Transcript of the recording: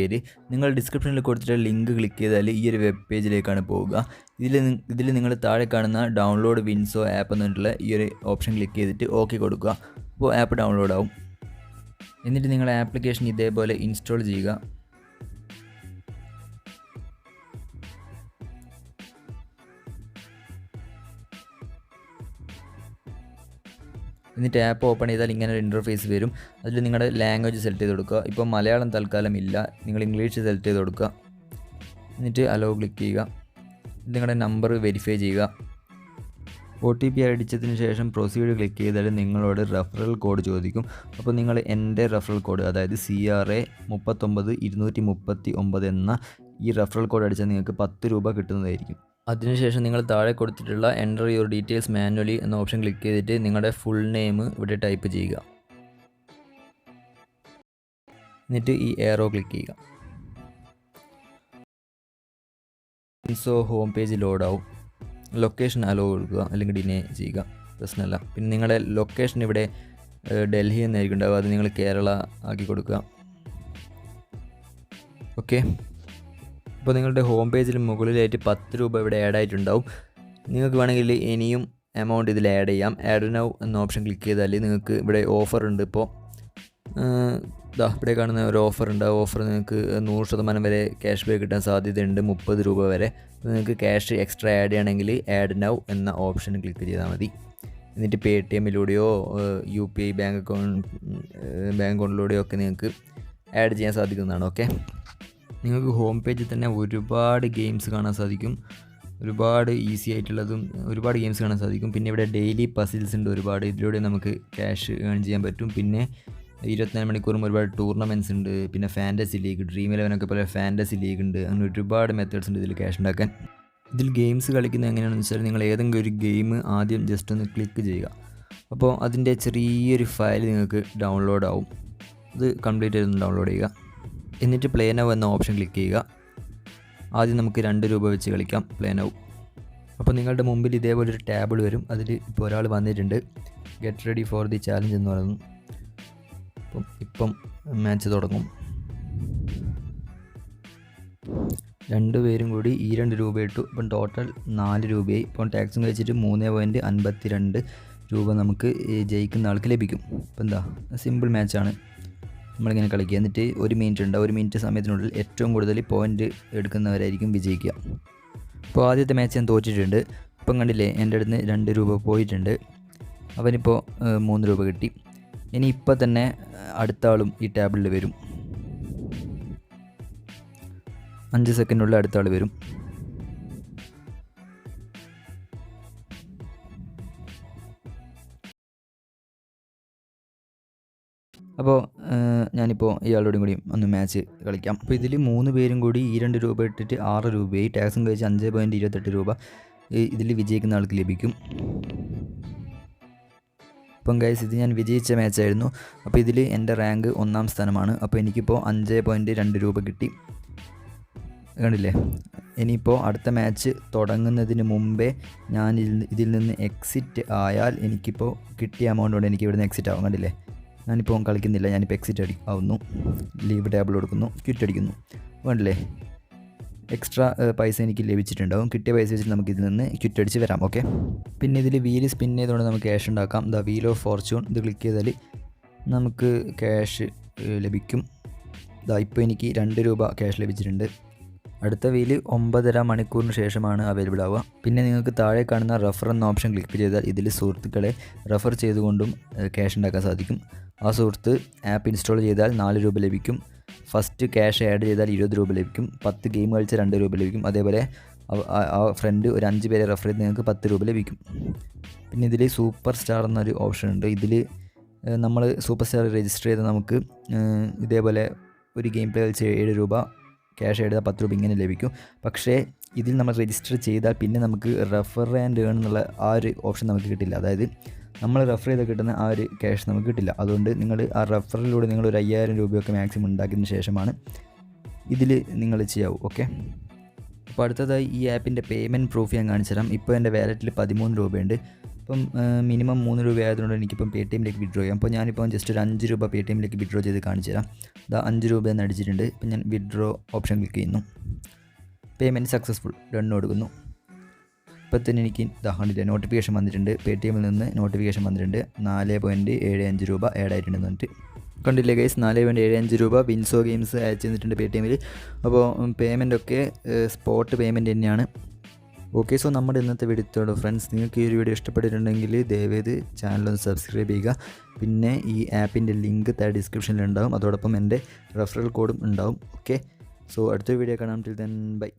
പേര് നിങ്ങൾ ഡിസ്ക്രിപ്ഷനിൽ കൊടുത്തിട്ടുള്ള ലിങ്ക് ക്ലിക്ക് ചെയ്താൽ ഈ ഒരു വെബ് പേജിലേക്കാണ് പോവുക. ഇതിൽ നിങ്ങൾ താഴെ കാണുന്ന ഡൗൺലോഡ് വിൻസോ ആപ്പ് എന്നിട്ടുള്ള ഈ ഒരു ഓപ്ഷൻ ക്ലിക്ക് ചെയ്തിട്ട് ഓക്കെ കൊടുക്കുക. അപ്പോൾ ആപ്പ് ഡൗൺലോഡ് ആവും. എന്നിട്ട് നിങ്ങളുടെ ആപ്ലിക്കേഷൻ ഇതേപോലെ ഇൻസ്റ്റാൾ ചെയ്യുക. എന്നിട്ട് ആപ്പ് ഓപ്പൺ ചെയ്താൽ ഇങ്ങനെ ഒരു ഇൻ്റർഫേസ് വരും. അതിൽ നിങ്ങളുടെ ലാംഗ്വേജ് സെലക്ട് ചെയ്ത് കൊടുക്കുക. ഇപ്പോൾ മലയാളം തൽക്കാലം ഇല്ല, നിങ്ങൾ ഇംഗ്ലീഷ് സെലക്ട് ചെയ്ത് കൊടുക്കുക. എന്നിട്ട് അലോ ക്ലിക്ക് ചെയ്യുക. നിങ്ങളുടെ നമ്പർ വെരിഫൈ ചെയ്യുക. OTP അടിച്ചതിന് ശേഷം പ്രൊസീഡ് ക്ലിക്ക് ചെയ്താൽ നിങ്ങളോട് റെഫറൽ കോഡ് ചോദിക്കും. അപ്പോൾ നിങ്ങൾ എൻ്റെ റെഫറൽ കോഡ്, അതായത് CRA 39 എന്ന ഈ റെഫറൽ കോഡ് അടിച്ചാൽ നിങ്ങൾക്ക് 10 രൂപ കിട്ടുന്നതായിരിക്കും. അതിനുശേഷം നിങ്ങൾ താഴെ കൊടുത്തിട്ടുള്ള എൻ്റർ യുവർ ഡീറ്റെയിൽസ് മാനുവലി എന്ന ഓപ്ഷൻ ക്ലിക്ക് ചെയ്തിട്ട് നിങ്ങളുടെ ഫുൾ നെയിം ഇവിടെ ടൈപ്പ് ചെയ്യുക. എന്നിട്ട് ഈ ഏറോ ക്ലിക്ക് ചെയ്യുക. സോ ഹോം പേജ് ലോഡ് ആവും. ലൊക്കേഷൻ അലോ കൊടുക്കുക, അല്ലെങ്കിൽ ഡിനേ ചെയ്യുക, പ്രശ്നമല്ല. പിന്നെ നിങ്ങളുടെ ലൊക്കേഷൻ ഇവിടെ ഡൽഹി എന്നായിരിക്കും ഉണ്ടാവുക, അത് നിങ്ങൾ കേരള ആക്കി കൊടുക്കുക. ഓക്കെ. അപ്പോൾ നിങ്ങളുടെ ഹോം പേജിൽ മുകളിലായിട്ട് 10 രൂപ ഇവിടെ ആഡ് ആയിട്ടുണ്ടാവും. നിങ്ങൾക്ക് വേണമെങ്കിൽ ഇനിയും എമൗണ്ട് ഇതിൽ ആഡ് ചെയ്യാം. ആഡ് നൗ എന്ന ഓപ്ഷൻ ക്ലിക്ക് ചെയ്താൽ നിങ്ങൾക്ക് ഇവിടെ ഓഫർ ഉണ്ട്. ഇപ്പോൾ ഇവിടെ കാണുന്ന ഒരു ഓഫർ ഉണ്ട്. ആ ഓഫർ നിങ്ങൾക്ക് 100% വരെ ക്യാഷ് ബാക്ക് കിട്ടാൻ സാധ്യതയുണ്ട്, 30 രൂപ വരെ. നിങ്ങൾക്ക് ക്യാഷ് എക്സ്ട്രാ ആഡ് ചെയ്യണമെങ്കിൽ ആഡ് നൗ എന്ന ഓപ്ഷൻ ക്ലിക്ക് ചെയ്താൽ മതി. എന്നിട്ട് Paytm-ലൂടെയോ UPI ബാങ്ക് അക്കൗണ്ടിലൂടെയോ ഒക്കെ നിങ്ങൾക്ക് ആഡ് ചെയ്യാൻ സാധിക്കുന്നതാണ്. ഓക്കെ. നിങ്ങൾക്ക് ഹോം പേജിൽ തന്നെ ഒരുപാട് ഗെയിംസ് കാണാൻ സാധിക്കും. ഒരുപാട് ഈസി ആയിട്ടുള്ളതും ഒരുപാട് ഗെയിംസ് കാണാൻ സാധിക്കും. പിന്നെ ഇവിടെ ഡെയിലി പസിൽസ് ഉണ്ട് ഒരുപാട്. ഇതിലൂടെ നമുക്ക് ക്യാഷ് ഏൺ ചെയ്യാൻ പറ്റും. പിന്നെ 24 മണിക്കൂറും ഒരുപാട് ടൂർണമെൻറ്റ്സ് ഉണ്ട്. പിന്നെ ഫാൻറ്റസി ലീഗ്, ഡ്രീം 11 ഒക്കെ പോലെ ഫാൻറ്റസി ലീഗ് ഉണ്ട്. അങ്ങനെ ഒരുപാട് മെത്തേഡ്സ് ഉണ്ട് ഇതിൽ ക്യാഷ് ഉണ്ടാക്കാൻ. ഇതിൽ ഗെയിംസ് കളിക്കുന്നത് എങ്ങനെയാണെന്ന് വെച്ചാൽ നിങ്ങൾ ഏതെങ്കിലും ഒരു ഗെയിം ആദ്യം ജസ്റ്റ് ഒന്ന് ക്ലിക്ക് ചെയ്യുക. അപ്പോൾ അതിൻ്റെ ചെറിയൊരു ഫയൽ നിങ്ങൾക്ക് ഡൗൺലോഡ് ആവും. ഇത് കംപ്ലീറ്റ് ചെയ്തൊന്ന് ഡൗൺലോഡ് ചെയ്യുക. എന്നിട്ട് പ്ലേ നൗ എന്ന ഓപ്ഷൻ ക്ലിക്ക് ചെയ്യുക. ആദ്യം നമുക്ക് 2 രൂപ വെച്ച് കളിക്കാം പ്ലേ നൗ. അപ്പോൾ നിങ്ങളുടെ മുമ്പിൽ ഇതേപോലെ ഒരു ടേബിൾ വരും. അതിൽ ഇപ്പോൾ ഒരാൾ വന്നിട്ടുണ്ട്, get ready for the challenge എന്ന് പറയുന്നു. ഇപ്പം മാച്ച് തുടങ്ങും. 2 പേരും കൂടി ഈ 2 രൂപ ഇട്ടു. ഇപ്പം ടോട്ടൽ 4 രൂപയായി. ഇപ്പം ടാക്സും കഴിച്ചിട്ട് 3.52 രൂപ നമുക്ക് ജയിക്കുന്ന ആൾക്ക് ലഭിക്കും. ഇപ്പം എന്താ സിമ്പിൾ മാച്ചാണ്. നമ്മളിങ്ങനെ കളിക്കുക. എന്നിട്ട് 1 മിനിറ്റ് ഉണ്ട്. 1 മിനിറ്റ് സമയത്തിനുള്ളിൽ ഏറ്റവും കൂടുതൽ പോയിൻ്റ് എടുക്കുന്നവരായിരിക്കും വിജയിക്കുക. ഇപ്പോൾ ആദ്യത്തെ മാച്ച് ഞാൻ തോറ്റിട്ടുണ്ട്. ഇപ്പം കണ്ടില്ലേ, എൻ്റെ അടുത്ത് 2 രൂപ പോയിട്ടുണ്ട്. അവനിപ്പോൾ 3 രൂപ കിട്ടി. ഇനി ഇപ്പം തന്നെ അടുത്ത ആളും ഈ ടേബിളിൽ വരും. 5 സെക്കൻഡിനുള്ളിൽ അടുത്ത ആൾ വരും. അപ്പോൾ ഞാനിപ്പോൾ ഇയാളോടും കൂടി ഒന്ന് മാച്ച് കളിക്കാം. അപ്പോൾ ഇതിൽ 3 പേരും കൂടി ഈ 2 രൂപ ഇട്ടിട്ട് 6 രൂപയായി. ടാക്സും കഴിച്ച് 5.28 രൂപ ഇതിൽ വിജയിക്കുന്ന ആൾക്ക് ലഭിക്കും. അപ്പം ഗൈസ്, ഇത് ഞാൻ വിജയിച്ച മാച്ചായിരുന്നു. അപ്പോൾ ഇതിൽ എൻ്റെ റാങ്ക് 1-ാം സ്ഥാനമാണ്. അപ്പോൾ എനിക്കിപ്പോൾ 5.2 രൂപ കിട്ടി. കണ്ടില്ലേ. ഇനിയിപ്പോൾ അടുത്ത മാച്ച് തുടങ്ങുന്നതിന് മുമ്പേ ഞാൻ ഇതിൽ നിന്ന് എക്സിറ്റ് ആയാൽ എനിക്കിപ്പോൾ കിട്ടിയ എമൗണ്ട് കൊണ്ട് എനിക്ക് ഇവിടുന്ന് എക്സിറ്റ് ആവും. കണ്ടില്ലേ, ഞാനിപ്പോൾ കളിക്കുന്നില്ല, ഞാനിപ്പോൾ എക്സിറ്റ് ആവുന്നു. ലീവ് ടേബിൾ കൊടുക്കുന്നു, ക്വിറ്റ് അടിക്കുന്നു. വേണ്ടില്ലേ, എക്സ്ട്രാ പൈസ എനിക്ക് ലഭിച്ചിട്ടുണ്ടാവും. കിട്ടിയ പൈസ വെച്ചിട്ട് നമുക്ക് ഇതിൽ നിന്ന് ക്വിറ്റ് അടിച്ച് വരാം. ഓക്കെ. പിന്നെ ഇതിൽ വീല് സ്പിൻ ചെയ്തുകൊണ്ട് നമുക്ക് ക്യാഷ് ഉണ്ടാക്കാം. ദ വീൽ ഓഫ് ഫോർച്യൂൺ ഇത് ക്ലിക്ക് ചെയ്താൽ നമുക്ക് ക്യാഷ് ലഭിക്കും. ഇപ്പോൾ എനിക്ക് 2 രൂപ ക്യാഷ് ലഭിച്ചിട്ടുണ്ട്. അടുത്ത വീല് 9.5 മണിക്കൂറിന് ശേഷമാണ് അവൈലബിൾ ആവുക. പിന്നെ നിങ്ങൾക്ക് താഴെ കാണുന്ന റെഫർ എന്ന ഓപ്ഷൻ ക്ലിക്ക് ചെയ്താൽ ഇതിൽ സുഹൃത്തുക്കളെ റെഫർ ചെയ്തുകൊണ്ടും ക്യാഷ് ഉണ്ടാക്കാൻ സാധിക്കും. ആ സുഹൃത്ത് ആപ്പ് ഇൻസ്റ്റാൾ ചെയ്താൽ 4 രൂപ ലഭിക്കും. ഫസ്റ്റ് ക്യാഷ് ആഡ് ചെയ്താൽ 20 രൂപ ലഭിക്കും. 10 ഗെയിം കളിച്ചാൽ 2 രൂപ ലഭിക്കും. അതേപോലെ ആ ഫ്രണ്ട് ഒരു 5 പേരെ റെഫർ ചെയ്ത് നിങ്ങൾക്ക് 10 രൂപ ലഭിക്കും. പിന്നെ ഇതിൽ സൂപ്പർ സ്റ്റാർ എന്നൊരു ഓപ്ഷൻ ഉണ്ട്. ഇതിൽ നമ്മൾ സൂപ്പർ സ്റ്റാർ രജിസ്റ്റർ ചെയ്താൽ നമുക്ക് ഇതേപോലെ ഒരു ഗെയിം പ്ലേ കളിച്ച് 7 രൂപ, ക്യാഷ് എടുത്താൽ 10 രൂപ ഇങ്ങനെ ലഭിക്കും. പക്ഷേ ഇതിൽ നമ്മൾ രജിസ്റ്റർ ചെയ്താൽ പിന്നെ നമുക്ക് റെഫർ ആൻഡ് ഏൺ എന്നുള്ള ആ ഒരു ഓപ്ഷൻ നമുക്ക് കിട്ടില്ല. അതായത് നമ്മൾ റെഫർ ചെയ്ത് കിട്ടുന്ന ആ ഒരു ക്യാഷ് നമുക്ക് കിട്ടില്ല. അതുകൊണ്ട് നിങ്ങൾ ആ റെഫറിലൂടെ നിങ്ങൾ ഒരു 5000 രൂപയൊക്കെ മാക്സിമം ഉണ്ടാക്കിയതിന് ശേഷമാണ് ഇതിൽ നിങ്ങൾ ചെയ്യാവൂ. ഓക്കെ. അപ്പോൾ അടുത്തതായി ഈ ആപ്പിൻ്റെ പേയ്മെൻറ്റ് പ്രൂഫ് ഞാൻ കാണിച്ചു തരാം. ഇപ്പോൾ എൻ്റെ വാലറ്റിൽ 13 രൂപയുണ്ട്. ഇപ്പം മിനിമം 3 രൂപ ആയതുകൊണ്ട് എനിക്കിപ്പം പേടിഎമ്മിലേക്ക് വിഡ്രോ ചെയ്യാം. അപ്പോൾ ഞാനിപ്പം ജസ്റ്റ് ഒരു 5 രൂപ പേടിഎമ്മിലേക്ക് വിഡ്രോ ചെയ്ത് കാണിച്ചു തരാം. ഇതാ 5 രൂപ എന്ന് അടിച്ചിട്ടുണ്ട്. ഇപ്പം ഞാൻ വിഡ്രോ ഓപ്ഷൻ ക്ലിക്ക് ചെയ്യുന്നു. പേയ്മെൻറ്റ് സക്സസ്ഫുൾ ഡൺ കൊടുക്കുന്നു. ഇപ്പോൾ തന്നെ എനിക്ക് കണ്ടില്ലേ നോട്ടിഫിക്കേഷൻ വന്നിട്ടുണ്ട്. പേടിഎമ്മിൽ നിന്ന് നോട്ടിഫിക്കേഷൻ വന്നിട്ടുണ്ട്. 4.75 രൂപ ആഡ് ആയിട്ടുണ്ടെന്ന് പറഞ്ഞിട്ട് കണ്ടില്ലേ ഗൈസ്. 4.75 രൂപ വിൻസോ ഗെയിംസ് അയച്ചു തന്നിട്ടുണ്ട് പേടിഎമ്മിൽ. അപ്പോൾ പേയ്മെൻറ്റൊക്കെ സ്പോട്ട് പേയ്മെൻറ്റ് തന്നെയാണ്. ഓക്കെ, സോ നമ്മുടെ ഇന്നത്തെ വീഡിയോ ഇത്രയുള്ളൂ ഫ്രണ്ട്സ്. നിങ്ങൾക്ക് ഈ ഒരു വീഡിയോ ഇഷ്ടപ്പെട്ടിട്ടുണ്ടെങ്കിൽ ദയവേത് ചാനലൊന്ന് സബ്സ്ക്രൈബ് ചെയ്യുക. പിന്നെ ഈ ആപ്പിൻ്റെ ലിങ്ക് താഴെ ഡിസ്ക്രിപ്ഷനിൽ ഉണ്ടാവും. അതോടൊപ്പം എൻ്റെ റെഫറൽ കോഡും ഉണ്ടാവും. ഓക്കെ, സോ അടുത്തൊരു വീഡിയോ കാണാം. Till then bye.